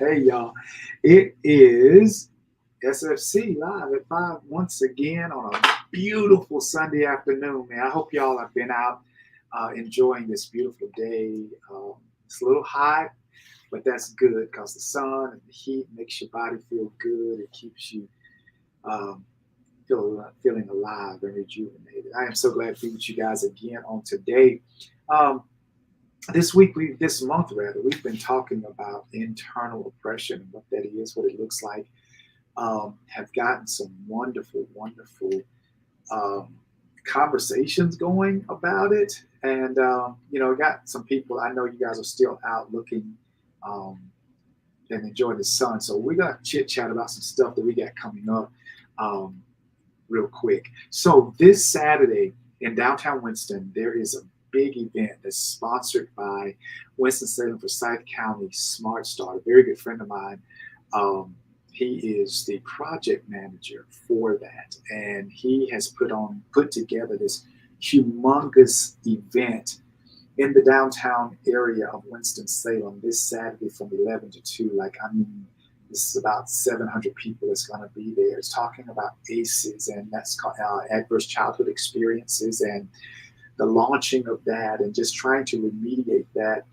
Hey, y'all. It is SFC Live at 5 once again on a beautiful Sunday afternoon, man. I hope y'all have been out enjoying this beautiful day. It's a little hot, but that's good because the sun and the heat makes your body feel good. It keeps you um, feeling alive and rejuvenated. I am so glad to be with you guys again on today. Um, this month rather, we've been talking about internal oppression and what that is, what it looks like. Have gotten some wonderful um, conversations going about it, and got some people. I know you guys are still out looking um, and enjoying the sun, so we're gonna chit chat about some stuff that we got coming up. Um, Real quick. So this Saturday in downtown Winston, there is a big event that's sponsored by Winston-Salem Forsyth County Smart Start, a very good friend of mine. Um, he is the project manager for that, and he has put together this humongous event in the downtown area of Winston-Salem this Saturday from 11 to 2. This is about 700 people that's going to be there. It's talking about ACEs, and that's called adverse childhood experiences, and the launching of that, and just trying to remediate that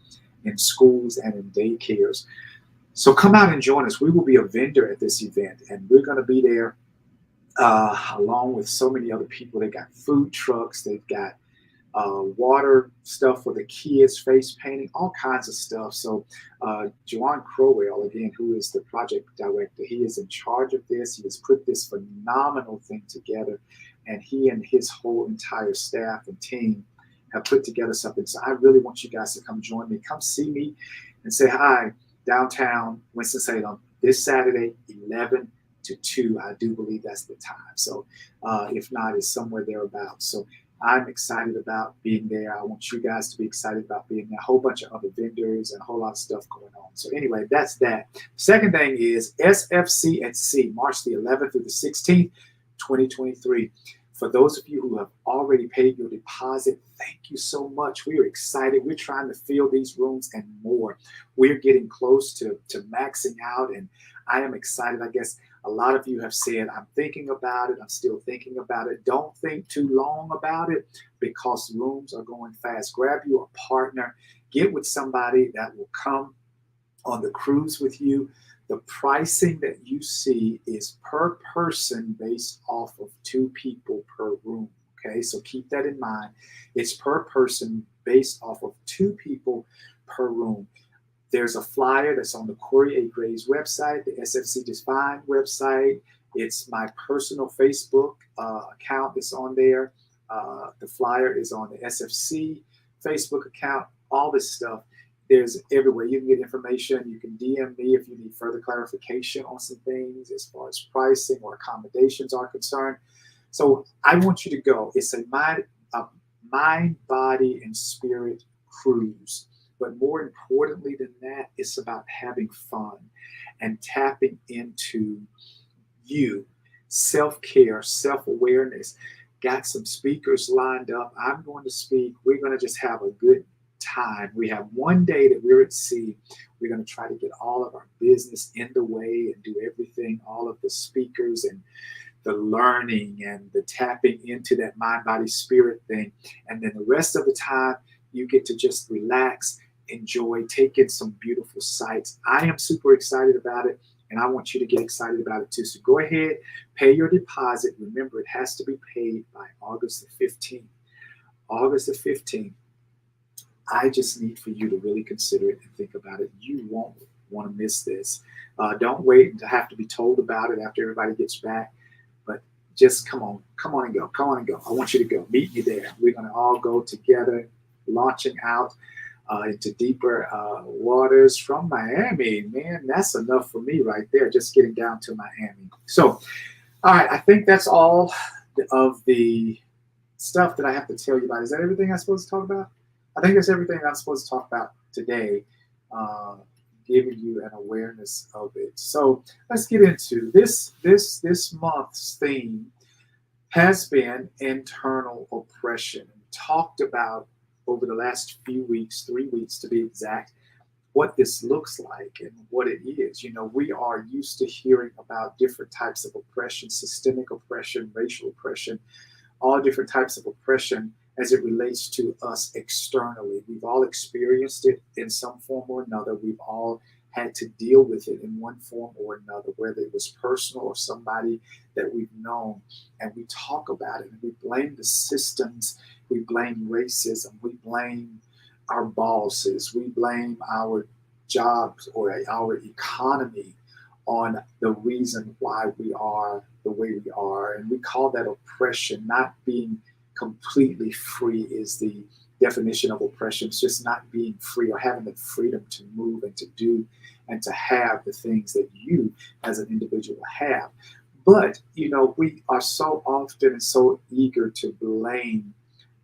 in schools and in daycares. So come out and join us. We will be a vendor at this event, and we're going to be there along with so many other people. They got food trucks, they've got water stuff for the kids, face painting, all kinds of stuff. So, Juwan Crowell, again, who is the project director, he is in charge of this. He has put this phenomenal thing together, and he and his whole entire staff and team have put together something. So, I really want you guys to come join me. Come see me and say hi downtown Winston-Salem this Saturday, 11 to 2. I do believe that's the time. So, if not, it's somewhere thereabouts. So, I'm excited about being there. I want you guys to be excited about being there. A whole bunch of other vendors and a whole lot of stuff going on. So anyway, that's that. Second thing is SFC at Sea, March the 11th through the 16th, 2023. For those of you who have already paid your deposit, thank you so much. We are excited. We're trying to fill these rooms and more. We're getting close to maxing out, and I am excited. I guess a lot of you have said, I'm thinking about it. I'm still thinking about it. Don't think too long about it because rooms are going fast. Grab you a partner. Get with somebody that will come on the cruise with you. The pricing that you see is per person based off of 2 people per room. Okay, so keep that in mind. It's per person based off of 2 people per room. There's a flyer that's on the Corey A. Graves website, the SFC Define website. It's my personal Facebook account that's on there. The flyer is on the SFC Facebook account, all this stuff. There's everywhere. You can get information. You can DM me if you need further clarification on some things as far as pricing or accommodations are concerned. So I want you to go. It's a mind, body, and spirit cruise. But more importantly than that, it's about having fun and tapping into you, self-care, self-awareness. Got some speakers lined up. I'm going to speak. We're going to just have a good time. We have one day that we're at sea. We're going to try to get all of our business in the way and do everything, all of the speakers and the learning and the tapping into that mind, body, spirit thing. And then the rest of the time, you get to just relax, enjoy, take in some beautiful sights. I am super excited about it, and I want you to get excited about it too. So go ahead, pay your deposit. Remember, it has to be paid by August the 15th. August the 15th. I just need for you to really consider it and think about it. You won't want to miss this. Don't wait to have to be told about it after everybody gets back. But just come on and go. Come on and go. I want you to go. Meet me there. We're going to all go together, launching out into deeper waters from Miami. Man, that's enough for me right there, just getting down to Miami. So, all right, I think that's all of the stuff that I have to tell you about. Is that everything I'm supposed to talk about? I think that's everything I'm supposed to talk about today, giving you an awareness of it. So let's get into this month's theme has been internal oppression. We talked about over the last few weeks, 3 weeks to be exact, what this looks like and what it is. We are used to hearing about different types of oppression, systemic oppression, racial oppression, all different types of oppression as it relates to us externally. We've all experienced it in some form or another. We've all had to deal with it in one form or another, whether it was personal or somebody that we've known. And we talk about it and we blame the systems, we blame racism, we blame our bosses, we blame our jobs or our economy on the reason why we are the way we are. And we call that oppression. Not being completely free is the definition of oppression. It's just not being free or having the freedom to move and to do and to have the things that you as an individual have. But, we are so often and so eager to blame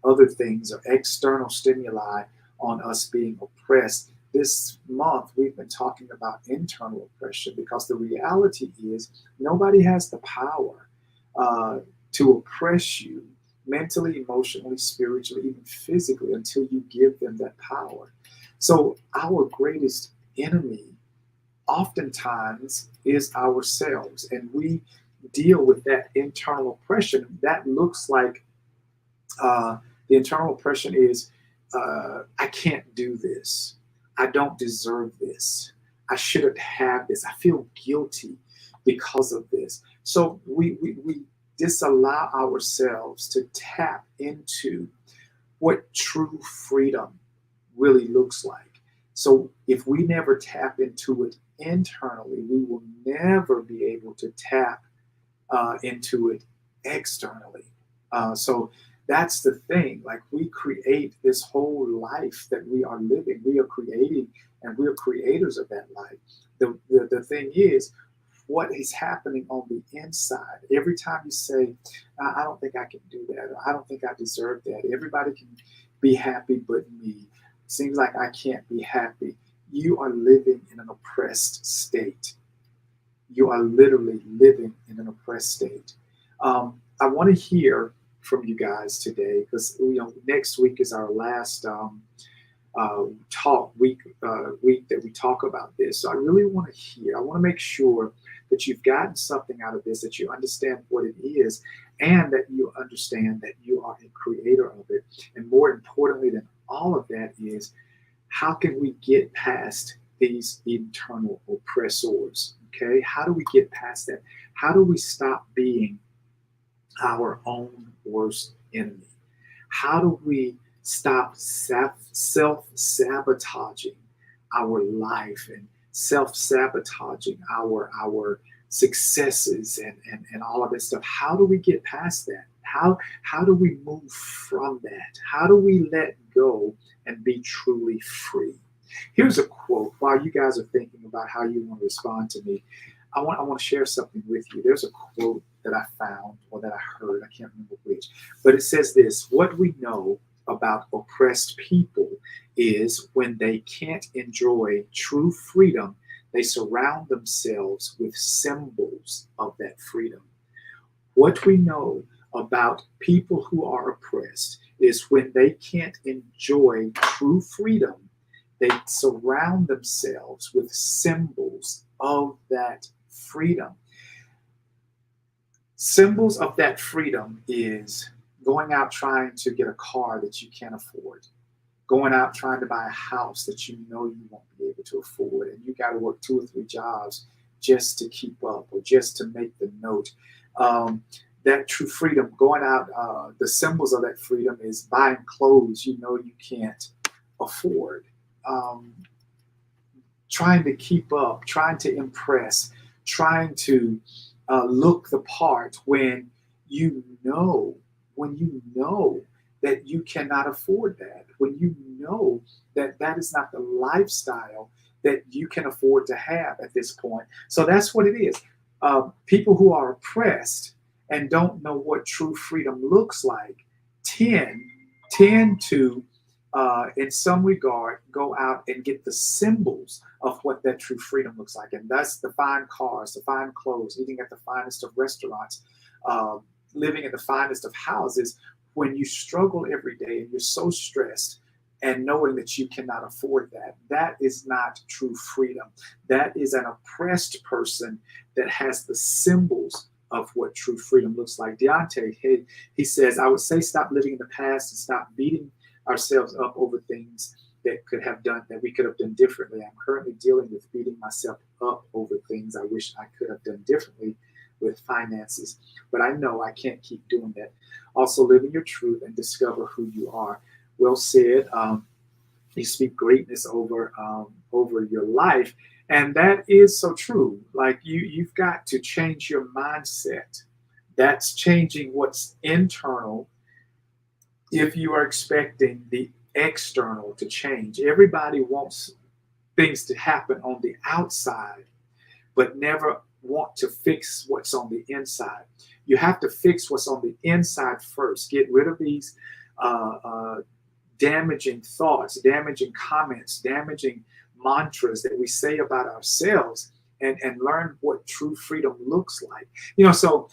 other things or external stimuli on us being oppressed. This month, we've been talking about internal oppression because the reality is nobody has the power uh, to oppress you mentally, emotionally, spiritually, even physically until you give them that power. So, our greatest enemy oftentimes is ourselves, and we deal with that internal oppression. That looks like the internal oppression is I can't do this. I don't deserve this. I shouldn't have this. I feel guilty because of this. So we disallow ourselves to tap into what true freedom really looks like. So if we never tap into it internally, we will never be able to tap into it externally. So that's the thing. Like we create this whole life that we are living. We are creating and we are creators of that life. The thing is, what is happening on the inside? Every time you say, I don't think I can do that, or I don't think I deserve that. Everybody can be happy but me. Seems like I can't be happy. You are living in an oppressed state. You are literally living in an oppressed state. I want to hear from you guys today because next week is our last talk week that we talk about this. So I really want to hear. I want to make sure that you've gotten something out of this, that you understand what it is, and that you understand that you are a creator of it. And more importantly than all of that is, how can we get past these internal oppressors? Okay, how do we get past that? How do we stop being our own worst enemy? How do we stop self sabotaging our life and self sabotaging our successes and all of this stuff? How do we get past that? How do we move from that? How do we let go and be truly free? Here's a quote. While you guys are thinking about how you want to respond to me, I want to share something with you. There's a quote that I found or that I heard. I can't remember which, but it says this: "What we know about oppressed people is when they can't enjoy true freedom, they surround themselves with symbols of that freedom." What we know about people who are oppressed is when they can't enjoy true freedom, they surround themselves with symbols of that freedom. Symbols of that freedom is going out trying to get a car that you can't afford, going out trying to buy a house that you know you won't be able to afford, and you got to work 2 or 3 jobs just to keep up or just to make the note. That true freedom, going out, the symbols of that freedom is buying clothes you know you can't afford, um, trying to keep up, trying to impress, trying to look the part you know, when you know that you cannot afford that, when you know that that is not the lifestyle that you can afford to have at this point. So that's what it is. People who are oppressed and don't know what true freedom looks like tend tend to in some regard, go out and get the symbols of what that true freedom looks like. And that's the fine cars, the fine clothes, eating at the finest of restaurants, uh, living in the finest of houses. When you struggle every day and you're so stressed, and knowing that you cannot afford that. That is not true freedom. That is an oppressed person that has the symbols of what true freedom looks like. Deontay, he says, I would say stop living in the past and stop beating ourselves up over things that we could have done differently. I'm currently dealing with beating myself up over things I wish I could have done differently with finances, but I know I can't keep doing that. Also, live in your truth and discover who you are. Well said. You speak greatness over your life, and that is so true. Like you've got to change your mindset. That's changing what's internal if you are expecting the external to change. Everybody wants things to happen on the outside, but never want to fix what's on the inside. You have to fix what's on the inside first. Get rid of these damaging thoughts, damaging comments, damaging mantras that we say about ourselves, and learn what true freedom looks like. So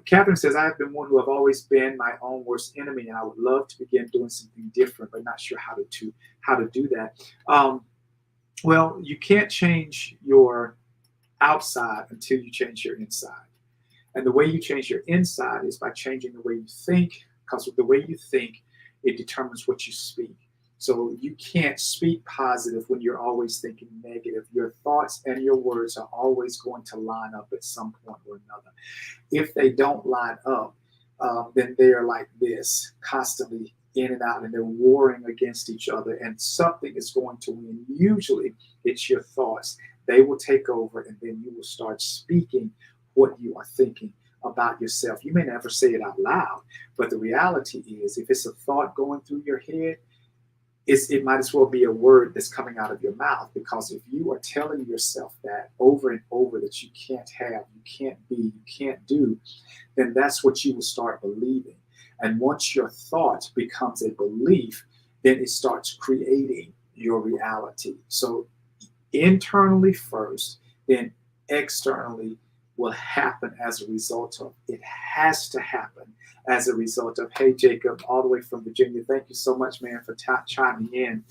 Catherine says, I have been one who have always been my own worst enemy, and I would love to begin doing something different, but not sure how to do that. Well, you can't change your outside until you change your inside. And the way you change your inside is by changing the way you think, because with the way you think, it determines what you speak. So you can't speak positive when you're always thinking negative. Your thoughts and your words are always going to line up at some point or another. If they don't line up, then they are like this, constantly in and out, and they're warring against each other, and something is going to win. Usually it's your thoughts. They will take over, and then you will start speaking what you are thinking about yourself. You may never say it out loud, but the reality is, if it's a thought going through your head, it might as well be a word that's coming out of your mouth, because if you are telling yourself that over and over, that you can't have, you can't be, you can't do, then that's what you will start believing. And once your thought becomes a belief, then it starts creating your reality. So internally first, then externally will happen as a result of. It has to happen as a result of. Hey, Jacob, all the way from Virginia, thank you so much, man, for chiming in.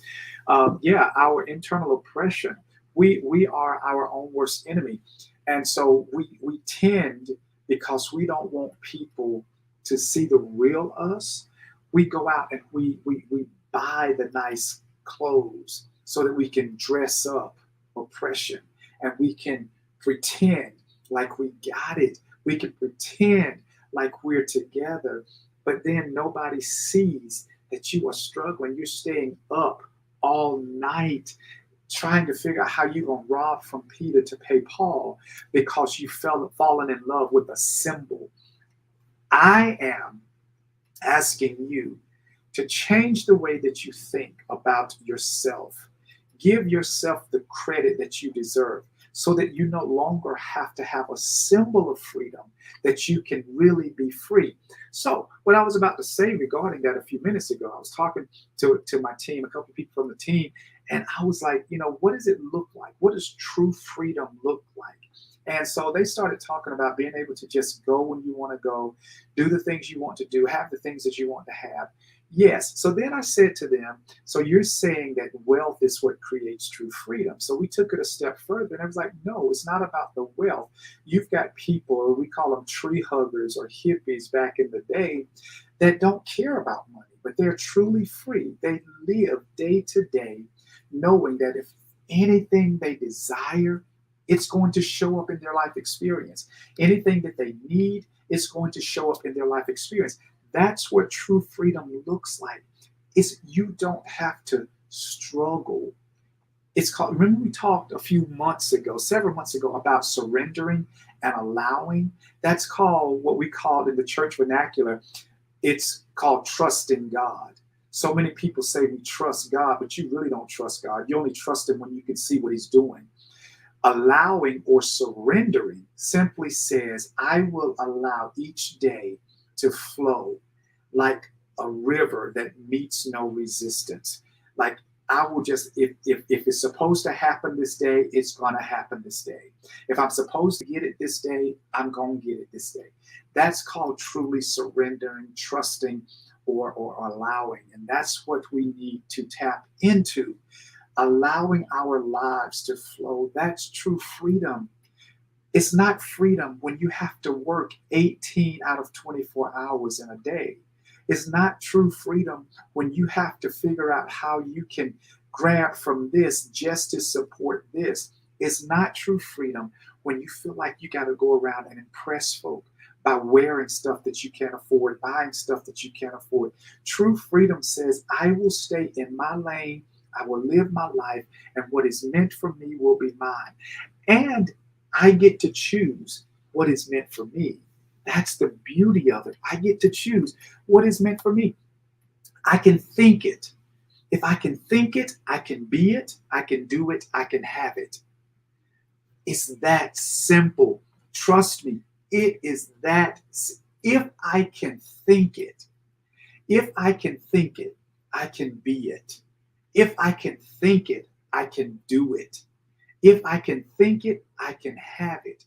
Our internal oppression, we are our own worst enemy. And so we tend, because we don't want people to see the real us, we go out and we buy the nice clothes so that we can dress up oppression, and we can pretend like we got it. We can pretend like we're together, but then nobody sees that you are struggling. You're staying up all night trying to figure out how you're going to rob from Peter to pay Paul, because you fallen in love with a symbol. I am asking you to change the way that you think about yourself. Give yourself the credit that you deserve, so that you no longer have to have a symbol of freedom, that you can really be free. So what I was about to say regarding that a few minutes ago, I was talking to my team, a couple of people from the team, and I was like, what does it look like? What does true freedom look like? And so they started talking about being able to just go when you want to go, do the things you want to do, have the things that you want to have. Yes. So then I said to them, so you're saying that wealth is what creates true freedom. So we took it a step further, and I was like, no, it's not about the wealth. You've got people, we call them tree huggers or hippies back in the day, that don't care about money, but they're truly free. They live day to day knowing that if anything they desire, it's going to show up in their life experience. Anything that they need, it's going to show up in their life experience. That's what true freedom looks like. You don't have to struggle. It's called, remember we talked several months ago, about surrendering and allowing? That's called, what we call in the church vernacular, it's called trusting God. So many people say we trust God, but you really don't trust God. You only trust him when you can see what he's doing. Allowing or surrendering simply says, I will allow each day to flow like a river that meets no resistance. Like I will just, if it's supposed to happen this day, it's going to happen this day. If I'm supposed to get it this day, I'm going to get it this day. That's called truly surrendering, trusting, or allowing. And that's what we need to tap into, allowing our lives to flow. That's true freedom. It's not freedom when you have to work 18 out of 24 hours in a day. It's not true freedom when you have to figure out how you can grab from this just to support this. It's not true freedom when you feel like you got to go around and impress folk by wearing stuff that you can't afford, buying stuff that you can't afford. True freedom says, I will stay in my lane, I will live my life, and what is meant for me will be mine. And I get to choose what is meant for me. That's the beauty of it. I get to choose what is meant for me. I can think it. If I can think it, I can be it, I can do it, I can have it. It's that simple. Trust me, it is that. If I can think it, if I can think it, I can be it. If I can think it, I can do it. If I can think it, I can have it.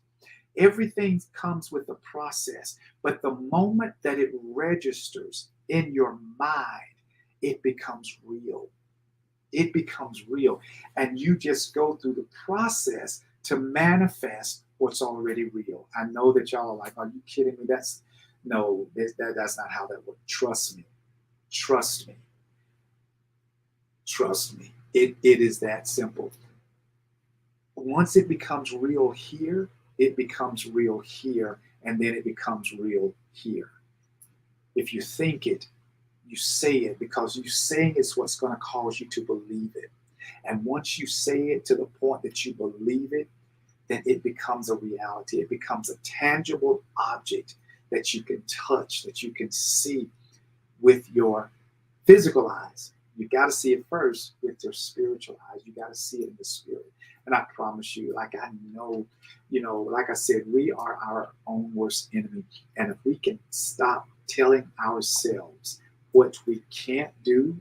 Everything comes with a process, but the moment that it registers in your mind, it becomes real. It becomes real. And you just go through the process to manifest what's already real. I know that y'all are like, are you kidding me? That's not how that works. Trust me. Trust me. Trust me. It is that simple. Once it becomes real here, it becomes real here, and then it becomes real here. If you think it, you say it, because you saying is what's going to cause you to believe it. And once you say it to the point that you believe it, then it becomes a reality. It becomes a tangible object that you can touch, that you can see with your physical eyes. You got to see it first with your spiritual eyes. You got to see it in the spirit. And I promise you, like I know, like I said, we are our own worst enemy. And if we can stop telling ourselves what we can't do,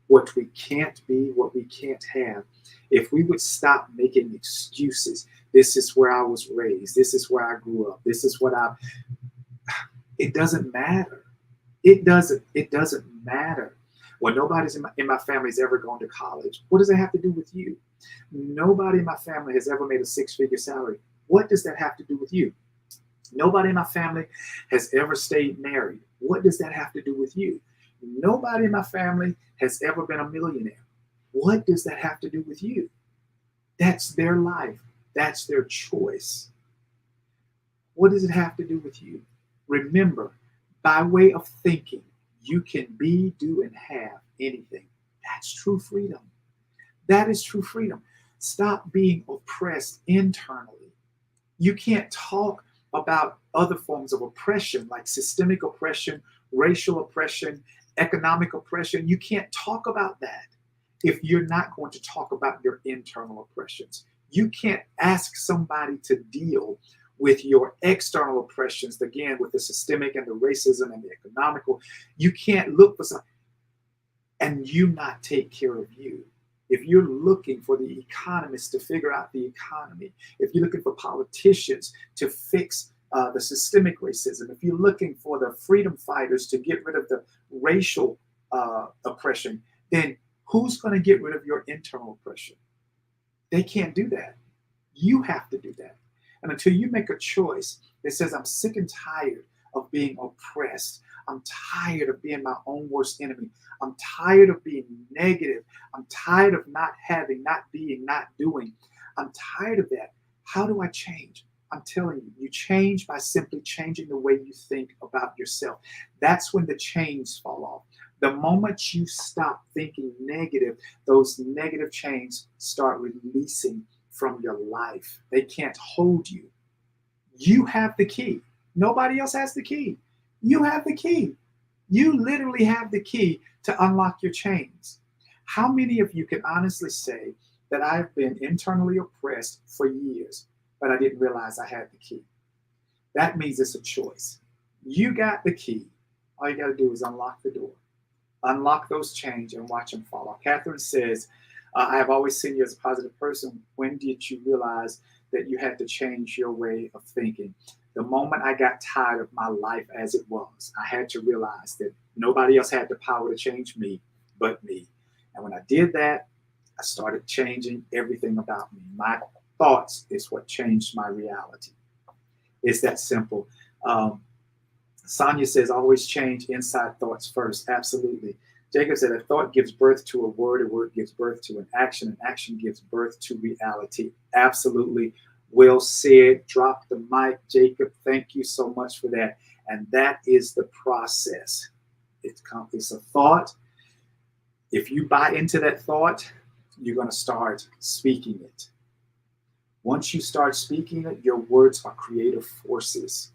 what we can't be, what we can't have, if we would stop making excuses, this is where I was raised, this is where I grew up, this is what it doesn't matter. It doesn't matter. Well, nobody's in my family has ever gone to college. What does that have to do with you? Nobody in my family has ever made a six-figure salary. What does that have to do with you? Nobody in my family has ever stayed married. What does that have to do with you? Nobody in my family has ever been a millionaire. What does that have to do with you? That's their life. That's their choice. What does it have to do with you? Remember, by way of thinking, you can be, do, and have anything. That's true freedom. That is true freedom. Stop being oppressed internally. You can't talk about other forms of oppression like systemic oppression, racial oppression, economic oppression. You can't talk about that if you're not going to talk about your internal oppressions. You can't ask somebody to deal with your external oppressions, again, with the systemic and the racism and the economical. You can't look for something and you not take care of you. If you're looking for the economists to figure out the economy, if you're looking for politicians to fix the systemic racism, if you're looking for the freedom fighters to get rid of the racial oppression, then who's going to get rid of your internal oppression? They can't do that. You have to do that. And until you make a choice that says, I'm sick and tired of being oppressed. I'm tired of being my own worst enemy. I'm tired of being negative. I'm tired of not having, not being, not doing. I'm tired of that. How do I change? I'm telling you, you change by simply changing the way you think about yourself. That's when the chains fall off. The moment you stop thinking negative, those negative chains start releasing from your life. They can't hold you. You have the key. Nobody else has the key. You have the key. You literally have the key to unlock your chains. How many of you can honestly say that I've been internally oppressed for years, but I didn't realize I had the key? That means it's a choice. You got the key. All you got to do is unlock the door. Unlock those chains and watch them fall off. Catherine says, I have always seen you as a positive person. When did you realize that you had to change your way of thinking? The moment I got tired of my life as it was, I had to realize that nobody else had the power to change me but me. And when I did that, I started changing everything about me. My thoughts is what changed my reality. It's that simple. Um, Sonia says, always change inside thoughts first. Absolutely. Jacob said, a thought gives birth to a word gives birth to an action gives birth to reality. Absolutely. Well said. Drop the mic, Jacob. Thank you so much for that. And that is the process. It's a thought. If you buy into that thought, you're going to start speaking it. Once you start speaking it, your words are creative forces.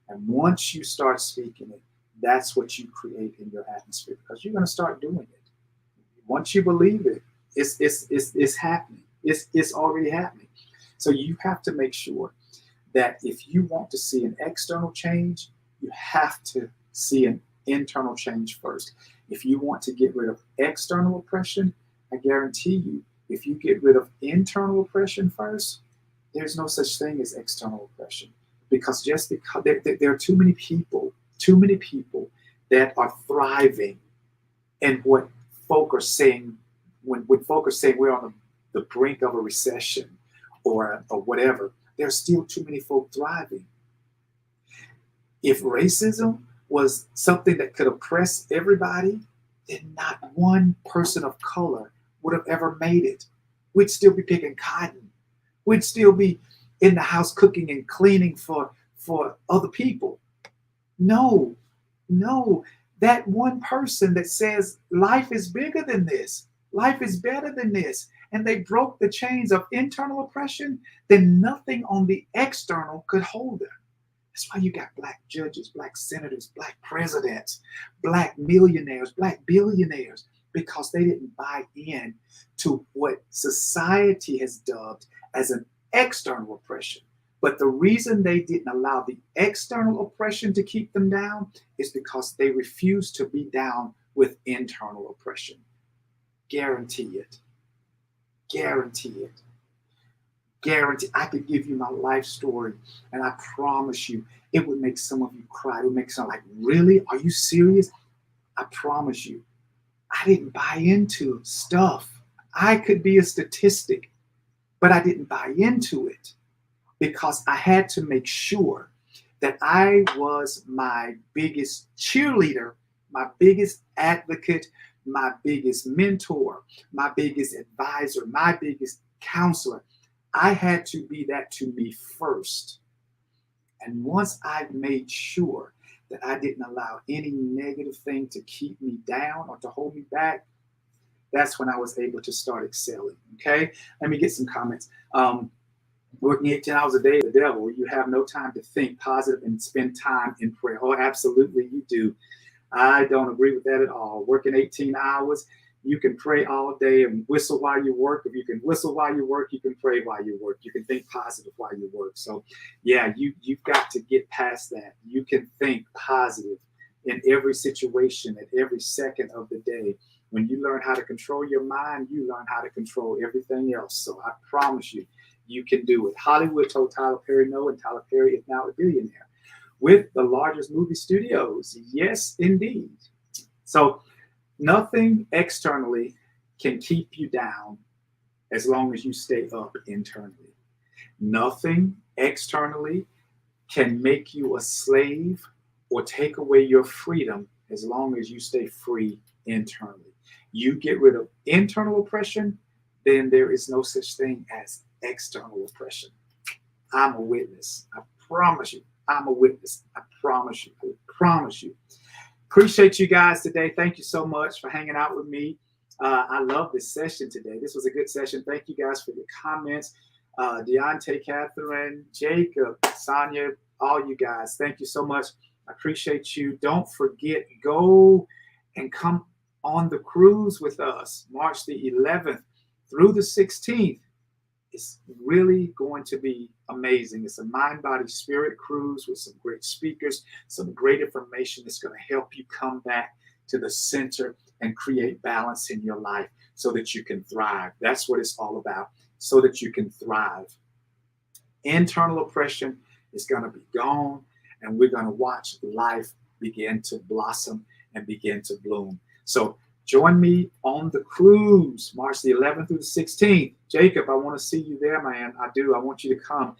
And once you start speaking it, that's what you create in your atmosphere, because you're going to start doing it. Once you believe it, it's happening. It's already happening. So you have to make sure that if you want to see an external change, you have to see an internal change first. If you want to get rid of external oppression, I guarantee you, if you get rid of internal oppression first, there's no such thing as external oppression. Because just because there are too many people that are thriving in what folk are saying, when folk are saying we're on the brink of a recession or whatever, there's still too many folk thriving. If racism was something that could oppress everybody, then not one person of color would have ever made it. We'd still be picking cotton. We'd still be in the house cooking and cleaning for other people. No, that one person that says life is bigger than this, life is better than this, and they broke the chains of internal oppression, then nothing on the external could hold them. That's why you got black judges, black senators, black presidents, black millionaires, black billionaires, because they didn't buy in to what society has dubbed as an external oppression. But the reason they didn't allow the external oppression to keep them down is because they refused to be down with internal oppression. Guarantee it. Guarantee it. Guarantee. I could give you my life story, and I promise you, it would make some of you cry. It would make some like, really? Are you serious? I promise you, I didn't buy into stuff. I could be a statistic, but I didn't buy into it because I had to make sure that I was my biggest cheerleader, my biggest advocate, my biggest mentor, my biggest advisor, my biggest counselor. I had to be that to me first. And once I made sure that I didn't allow any negative thing to keep me down or to hold me back, that's when I was able to start excelling. Okay, let me get some comments. Working 18 hours a day, the devil, you have no time to think positive and spend time in prayer. Oh, absolutely, you do. I don't agree with that at all. Working 18 hours, you can pray all day and whistle while you work. If you can whistle while you work, you can pray while you work. You can think positive while you work. So, yeah, you've got to get past that. You can think positive in every situation, at every second of the day. When you learn how to control your mind, you learn how to control everything else. So I promise you, you can do it. Hollywood told Tyler Perry no, and Tyler Perry is now a billionaire with the largest movie studios. Yes, indeed. So nothing externally can keep you down as long as you stay up internally. Nothing externally can make you a slave or take away your freedom as long as you stay free internally. You get rid of internal oppression, then there is no such thing as external oppression. I'm a witness. I promise you. I'm a witness. I promise you. I promise you. Appreciate you guys today. Thank you so much for hanging out with me. I love this session today. This was a good session. Thank you guys for your comments. Deontay, Catherine, Jacob, Sonia, all you guys. Thank you so much. I appreciate you. Don't forget, go and come on the cruise with us, March the 11th through the 16th. It's really going to be amazing. It's a mind, body, spirit cruise with some great speakers, some great information that's going to help you come back to the center and create balance in your life so that you can thrive. That's what it's all about, so that you can thrive. Internal oppression is going to be gone, and we're going to watch life begin to blossom and begin to bloom. So join me on the cruise, March the 11th through the 16th. Jacob, I want to see you there, man. I do. I want you to come.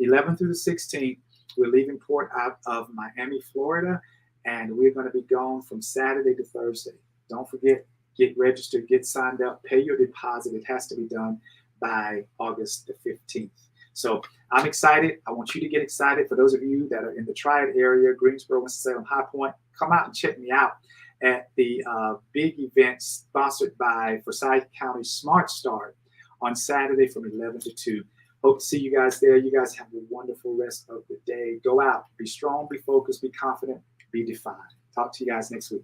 11th through the 16th. We're leaving port out of Miami, Florida, and we're going to be gone from Saturday to Thursday. Don't forget, get registered, get signed up, pay your deposit. It has to be done by August the 15th. So I'm excited. I want you to get excited. For those of you that are in the Triad area, Greensboro, Winston-Salem, High Point, come out and check me out at the big event sponsored by Forsyth County Smart Start on Saturday from 11 to 2. Hope to see you guys there. You guys have a wonderful rest of the day. Go out, be strong, be focused, be confident, be defined. Talk to you guys next week.